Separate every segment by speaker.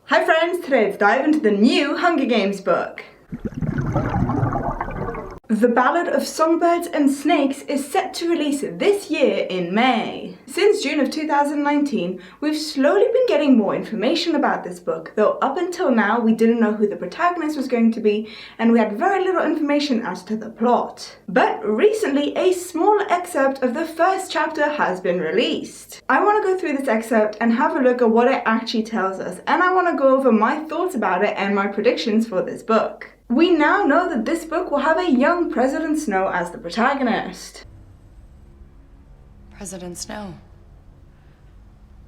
Speaker 1: Hi friends, today let's dive into the new Hunger Games book. The Ballad of Songbirds and Snakes is set to release this year in May. Since June of 2019, we've slowly been getting more information about this book, though up until now we didn't know who the protagonist was going to be and we had very little information as to the plot. But recently, a small excerpt of the first chapter has been released. I want to go through this excerpt and have a look at what it actually tells us, and I want to go over my thoughts about it and my predictions for this book. We now know that this book will have a young President Snow as the protagonist.
Speaker 2: President Snow.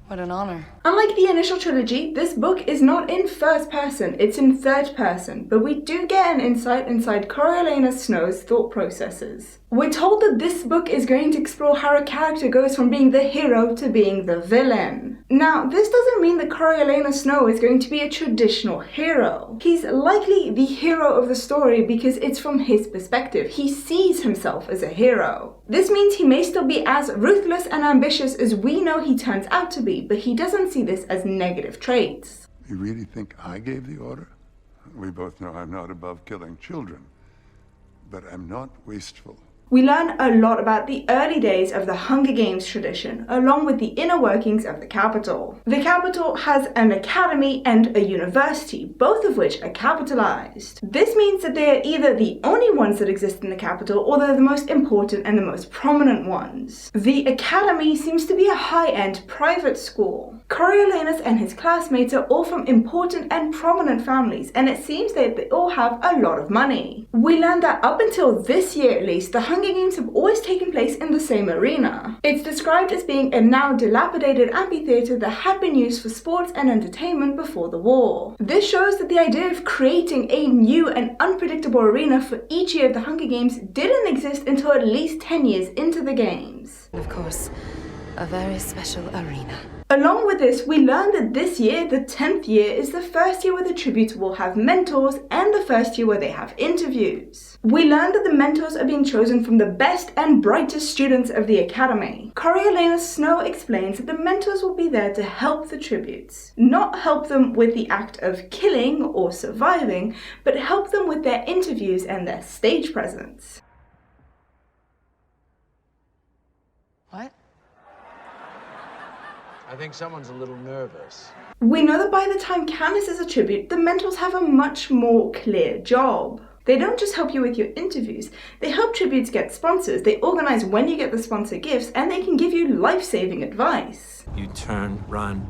Speaker 2: What an honor.
Speaker 1: Unlike the initial trilogy, this book is not in first person, it's in third person, but we do get an insight inside Coriolanus Snow's thought processes. We're told that this book is going to explore how a character goes from being the hero to being the villain. Now, this doesn't mean that Coriolanus Snow is going to be a traditional hero. He's likely the hero of the story because it's from his perspective. He sees himself as a hero. This means he may still be as ruthless and ambitious as we know he turns out to be, but he doesn't see this as negative traits.
Speaker 3: You really think I gave the order? We both know I'm not above killing children, but I'm not wasteful.
Speaker 1: We learn a lot about the early days of the Hunger Games tradition, along with the inner workings of the capital. The capital has an academy and a university, both of which are capitalized. This means that they are either the only ones that exist in the capital, or they're the most important and the most prominent ones. The academy seems to be a high-end private school. Coriolanus and his classmates are all from important and prominent families, and it seems that they all have a lot of money. We learned that up until this year at least, the Hunger Games have always taken place in the same arena. It's described as being a now dilapidated amphitheatre that had been used for sports and entertainment before the war. This shows that the idea of creating a new and unpredictable arena for each year of the Hunger Games didn't exist until at least 10 years into the games.
Speaker 2: Of course, a very special arena.
Speaker 1: Along with this, we learned that this year, the 10th year, is the first year where the tributes will have mentors and the first year where they have interviews. We learned that the mentors are being chosen from the best and brightest students of the academy. Coriolanus Snow explains that the mentors will be there to help the tributes. Not help them with the act of killing or surviving, but help them with their interviews and their stage presence.
Speaker 2: What?
Speaker 4: I think someone's a little nervous.
Speaker 1: We know that by the time Candace is a tribute, the mentors have a much more clear job. They don't just help you with your interviews, they help tributes get sponsors, they organize when you get the sponsor gifts, and they can give you life-saving advice.
Speaker 5: You turn, run,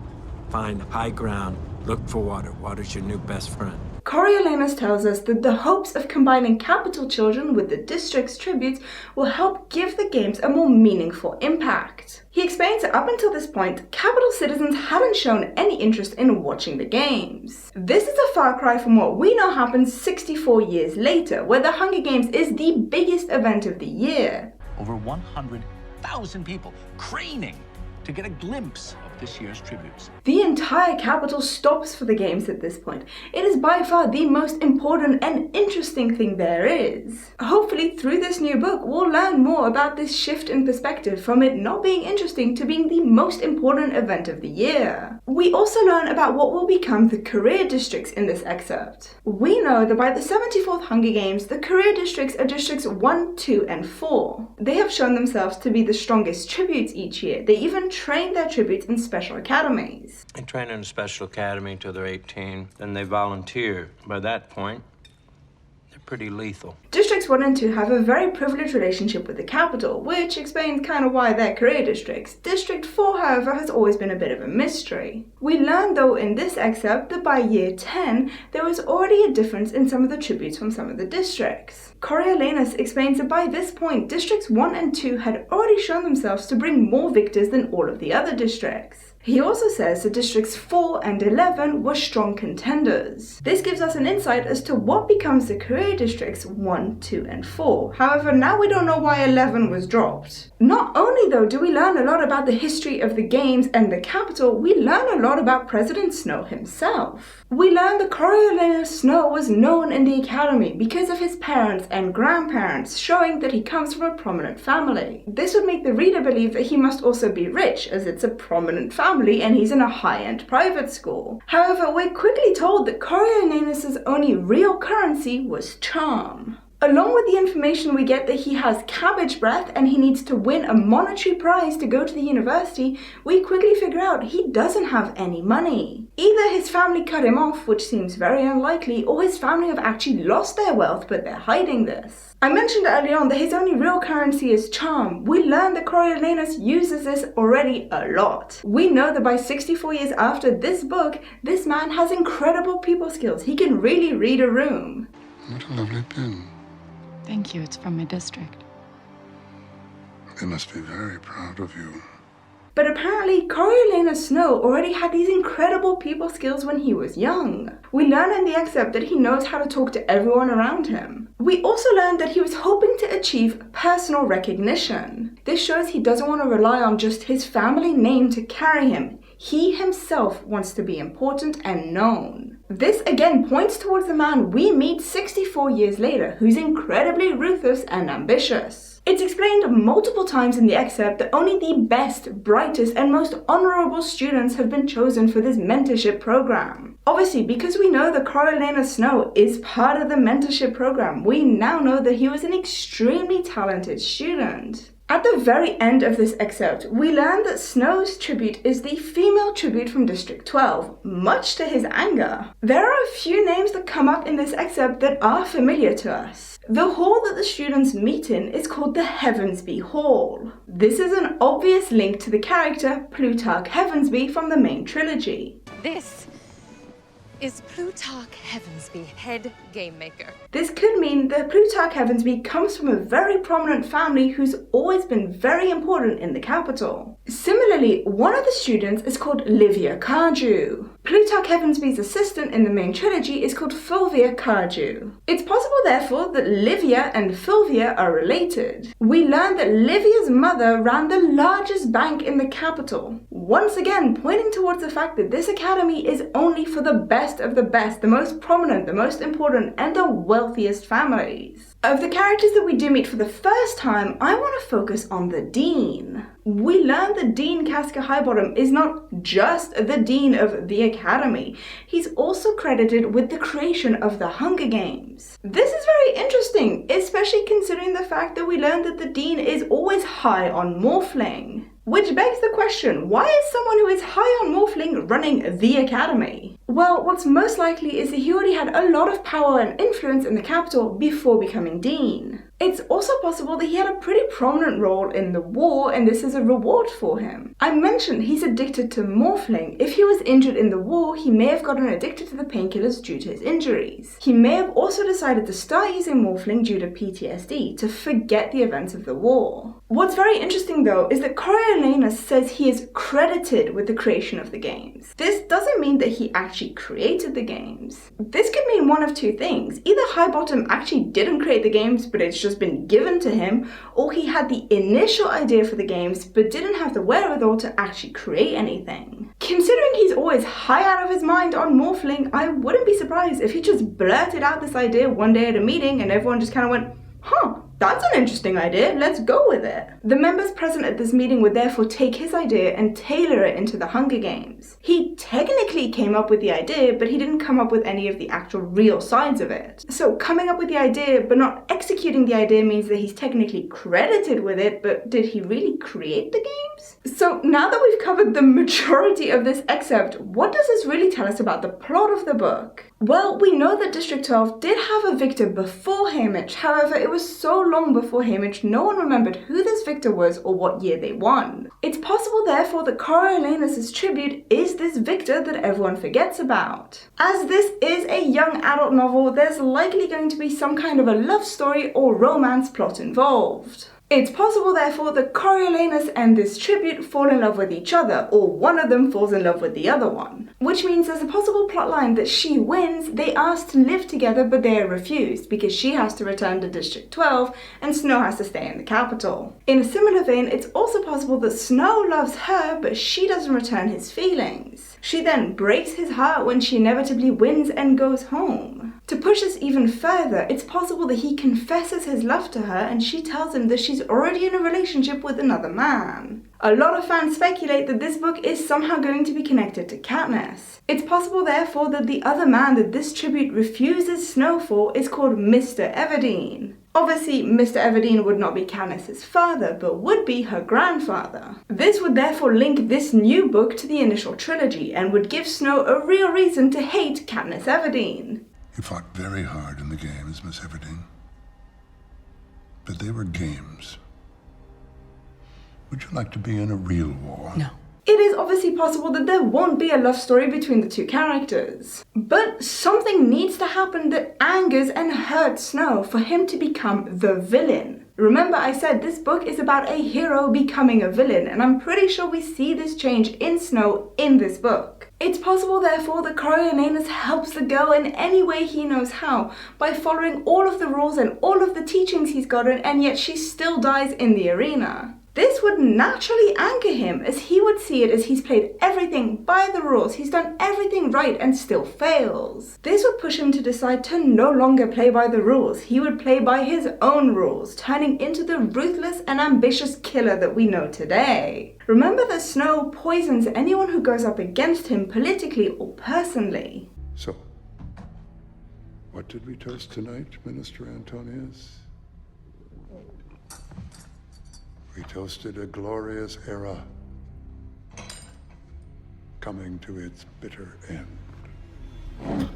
Speaker 5: find high ground, look for water. Water's your new best friend.
Speaker 1: Coriolanus tells us that the hopes of combining capital children with the district's tributes will help give the games a more meaningful impact. He explains that up until this point, capital citizens hadn't shown any interest in watching the games. This is a far cry from what we know happens 64 years later, where the Hunger Games is the biggest event of the year.
Speaker 6: Over 100,000 people craning to get a glimpse of this year's tributes.
Speaker 1: The entire capital stops for the games at this point. It is by far the most important and interesting thing there is. Hopefully through this new book we'll learn more about this shift in perspective from it not being interesting to being the most important event of the year. We also learn about what will become the career districts in this excerpt. We know that by the 74th Hunger Games, the career districts are districts 1, 2, and 4. They have shown themselves to be the strongest tributes each year. They even train their tributes in special academies.
Speaker 7: They train in a special academy till they're 18, then they volunteer. By that point, they're pretty lethal.
Speaker 1: Districts 1 and 2 have a very privileged relationship with the capital, which explains kind of why they're career districts. District 4, however, has always been a bit of a mystery. We learned, though, in this excerpt that by year 10, there was already a difference in some of the tributes from some of the districts. Coriolanus explains that by this point, districts 1 and 2 had already shown themselves to bring more victors than all of the other districts. He also says that districts 4 and 11 were strong contenders. This gives us an insight as to what becomes the career districts 1, 2, and 4. However, now we don't know why 11 was dropped. Not only though do we learn a lot about the history of the games and the capital, we learn a lot about President Snow himself. We learn that Coriolanus Snow was known in the academy because of his parents and grandparents, showing that he comes from a prominent family. This would make the reader believe that he must also be rich, as it's a prominent family. family and he's in a high-end private school. However, we're quickly told that Coriolanus' only real currency was charm. Along with the information we get that he has cabbage breath and he needs to win a monetary prize to go to the university, we quickly figure out he doesn't have any money. Either his family cut him off, which seems very unlikely, or his family have actually lost their wealth but they're hiding this. I mentioned earlier on that his only real currency is charm. We learned that Coriolanus uses this already a lot. We know that by 64 years after this book, this man has incredible people skills. He can really read a room.
Speaker 3: What a lovely pin.
Speaker 2: Thank you, it's from my district.
Speaker 3: They must be very proud of you.
Speaker 1: But apparently, Coriolanus Snow already had these incredible people skills when he was young. We learn in the excerpt that he knows how to talk to everyone around him. We also learned that he was hoping to achieve personal recognition. This shows he doesn't want to rely on just his family name to carry him. He himself wants to be important and known. This again points towards the man we meet 64 years later, who's incredibly ruthless and ambitious. It's explained multiple times in the excerpt that only the best, brightest, and most honorable students have been chosen for this mentorship program. Obviously, because we know that Coriolanus Snow is part of the mentorship program, we now know that he was an extremely talented student. At the very end of this excerpt, we learn that Snow's tribute is the female tribute from District 12, much to his anger. There are a few names that come up in this excerpt that are familiar to us. The hall that the students meet in is called the Heavensby Hall. This is an obvious link to the character Plutarch Heavensby from the main trilogy.
Speaker 8: This is Plutarch Heavensby, head game maker.
Speaker 1: This could mean that Plutarch Heavensby comes from a very prominent family who's always been very important in the capital. Similarly, one of the students is called Livia Cardew. Plutarch Heavensby's assistant in the main trilogy is called Fulvia Cardew. It's possible, therefore, that Livia and Fulvia are related. We learn that Livia's mother ran the largest bank in the capital, once again pointing towards the fact that this academy is only for the best of the best, the most prominent, the most important, and the wealthiest families. Of the characters that we do meet for the first time, I want to focus on the Dean. We learn that Dean Casca Highbottom is not just the Dean of the Academy, he's also credited with the creation of the Hunger Games. This is very interesting, especially considering the fact that we learned that the Dean is always high on morphling. Which begs the question, why is someone who is high on morphling running the Academy? Well, what's most likely is that he already had a lot of power and influence in the capital before becoming Dean. It's also possible that he had a pretty prominent role in the war and this is a reward for him. I mentioned he's addicted to morphling. If he was injured in the war, he may have gotten addicted to the painkillers due to his injuries. He may have also decided to start using morphling due to PTSD, to forget the events of the war. What's very interesting though is that Coriolanus says he is credited with the creation of the games. This doesn't mean that he actually created the games. This could mean one of two things. Either Highbottom actually didn't create the games but it's just been given to him, or he had the initial idea for the games but didn't have the wherewithal to actually create anything. Considering he's always high out of his mind on morphling, I wouldn't be surprised if he just blurted out this idea one day at a meeting and everyone just kind of went, huh, that's an interesting idea, let's go with it. The members present at this meeting would therefore take his idea and tailor it into the Hunger Games. He technically came up with the idea, but he didn't come up with any of the actual real sides of it. So coming up with the idea but not executing the idea means that he's technically credited with it, but did he really create the games? So now that we've covered the majority of this excerpt, what does this really tell us about the plot of the book? Well, we know that District 12 did have a victor before Haymitch, however it was so long before Haymitch no one remembered who this victor was or what year they won. It's possible therefore that Coriolanus' tribute is this victor that everyone forgets about. As this is a young adult novel, there's likely going to be some kind of a love story or romance plot involved. It's possible, therefore, that Coriolanus and this tribute fall in love with each other, or one of them falls in love with the other one. Which means there's a possible plotline that she wins, they ask to live together but they are refused because she has to return to District 12 and Snow has to stay in the capital. In a similar vein, it's also possible that Snow loves her but she doesn't return his feelings. She then breaks his heart when she inevitably wins and goes home. To push this even further, it's possible that he confesses his love to her and she tells him that she's already in a relationship with another man. A lot of fans speculate that this book is somehow going to be connected to Katniss. It's possible therefore that the other man that this tribute refuses Snow for is called Mr. Everdeen. Obviously, Mr. Everdeen would not be Katniss's father, but would be her grandfather. This would therefore link this new book to the initial trilogy, and would give Snow a real reason to hate Katniss Everdeen.
Speaker 3: You fought very hard in the games, Miss Everdeen. But they were games. Would you like to be in a real war?
Speaker 2: No.
Speaker 1: It is obviously possible that there won't be a love story between the two characters. But something needs to happen that angers and hurts Snow for him to become the villain. Remember, I said this book is about a hero becoming a villain, and I'm pretty sure we see this change in Snow in this book. It's possible, therefore, that Coriolanus helps the girl in any way he knows how, by following all of the rules and all of the teachings he's gotten, and yet she still dies in the arena. This would naturally anger him, as he would see it as he's played everything by the rules, he's done everything right and still fails. This would push him to decide to no longer play by the rules, he would play by his own rules, turning into the ruthless and ambitious killer that we know today. Remember that Snow poisons anyone who goes up against him politically or personally.
Speaker 3: So, what did we toast tonight, Minister Antonius? We toasted a glorious era coming to its bitter end.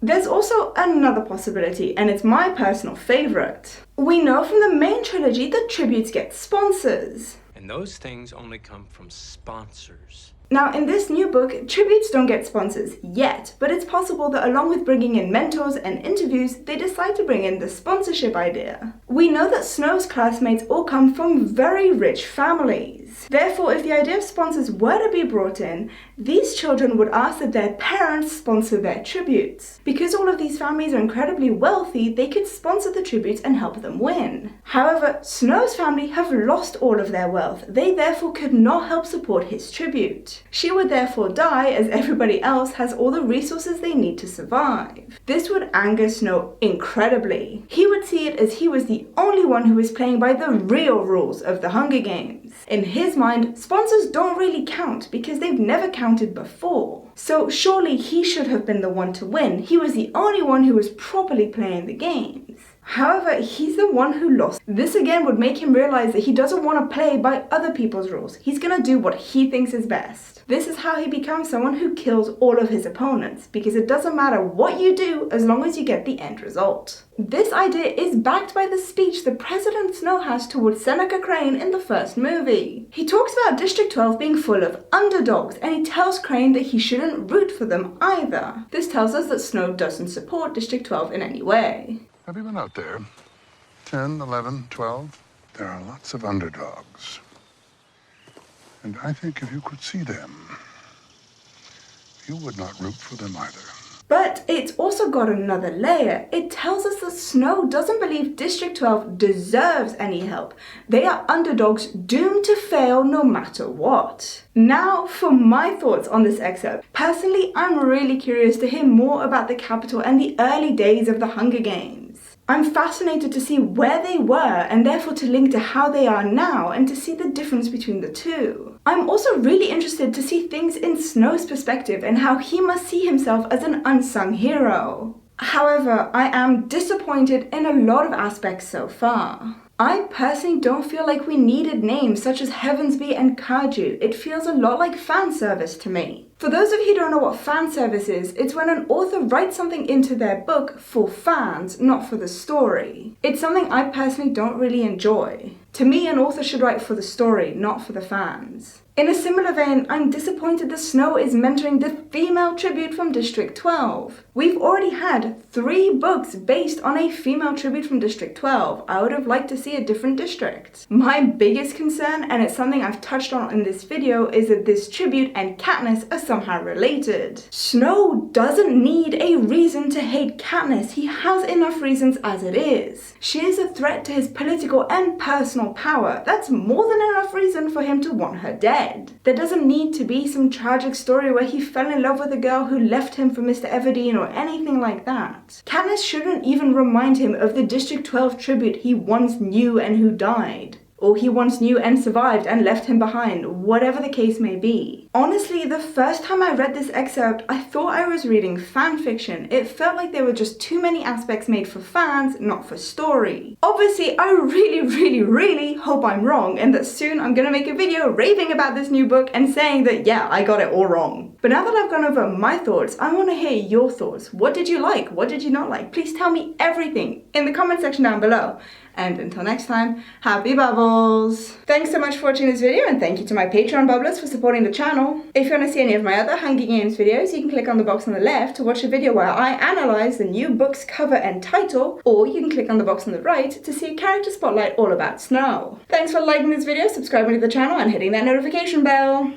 Speaker 1: There's also another possibility, and it's my personal favourite. We know from the main trilogy that tributes get sponsors.
Speaker 5: And those things only come from sponsors.
Speaker 1: Now, in this new book, tributes don't get sponsors yet, but it's possible that along with bringing in mentors and interviews, they decide to bring in the sponsorship idea. We know that Snow's classmates all come from very rich families. Therefore, if the idea of sponsors were to be brought in, these children would ask that their parents sponsor their tributes. Because all of these families are incredibly wealthy, they could sponsor the tributes and help them win. However, Snow's family have lost all of their wealth. They therefore could not help support his tribute. She would therefore die, as everybody else has all the resources they need to survive. This would anger Snow incredibly. He would see it as he was the only one who was playing by the real rules of the Hunger Games. In his mind, sponsors don't really count because they've never counted before. So surely he should have been the one to win. He was the only one who was properly playing the games. However, he's the one who lost. This again would make him realize that he doesn't want to play by other people's rules. He's gonna do what he thinks is best. This is how he becomes someone who kills all of his opponents, because it doesn't matter what you do as long as you get the end result. This idea is backed by the speech that President Snow has towards Seneca Crane in the first movie. He talks about District 12 being full of underdogs, and he tells Crane that he shouldn't root for them either. This tells us that Snow doesn't support District 12 in any way.
Speaker 3: Have you been out there? 10, 11, 12? There are lots of underdogs. And I think if you could see them, you would not root for them either.
Speaker 1: But it's also got another layer. It tells us that Snow doesn't believe District 12 deserves any help. They are underdogs doomed to fail no matter what. Now for my thoughts on this excerpt. Personally, I'm really curious to hear more about the Capitol and the early days of the Hunger Games. I'm fascinated to see where they were and therefore to link to how they are now and to see the difference between the two. I'm also really interested to see things in Snow's perspective and how he must see himself as an unsung hero. However, I am disappointed in a lot of aspects so far. I personally don't feel like we needed names such as Heavensby and Kaju. It feels a lot like fan service to me. For those of you who don't know what fan service is, it's when an author writes something into their book for fans, not for the story. It's something I personally don't really enjoy. To me, an author should write for the story, not for the fans. In a similar vein, I'm disappointed that Snow is mentoring the female tribute from District 12. We've already had 3 books based on a female tribute from District 12. I would have liked to see a different district. My biggest concern, and it's something I've touched on in this video, is that this tribute and Katniss are somehow related. Snow doesn't need a reason to hate Katniss. He has enough reasons as it is. She is a threat to his political and personal power. That's more than enough reason for him to want her dead. There doesn't need to be some tragic story where he fell in love with a girl who left him for Mr. Everdeen or anything like that. Katniss shouldn't even remind him of the District 12 tribute he once knew and who died. or he once knew and survived and left him behind, whatever the case may be. Honestly, the first time I read this excerpt, I thought I was reading fan fiction. It felt like there were just too many aspects made for fans, not for story. Obviously, I really hope I'm wrong and that soon I'm gonna make a video raving about this new book and saying that yeah, I got it all wrong. But now that I've gone over my thoughts, I want to hear your thoughts. What did you like? What did you not like? Please tell me everything in the comment section down below. And until next time, happy bubbles! Thanks so much for watching this video, and thank you to my Patreon bubblers for supporting the channel. If you want to see any of my other Hunger Games videos, you can click on the box on the left to watch a video where I analyze the new book's cover and title, or you can click on the box on the right to see a character spotlight all about Snow. Thanks for liking this video, subscribing to the channel, and hitting that notification bell.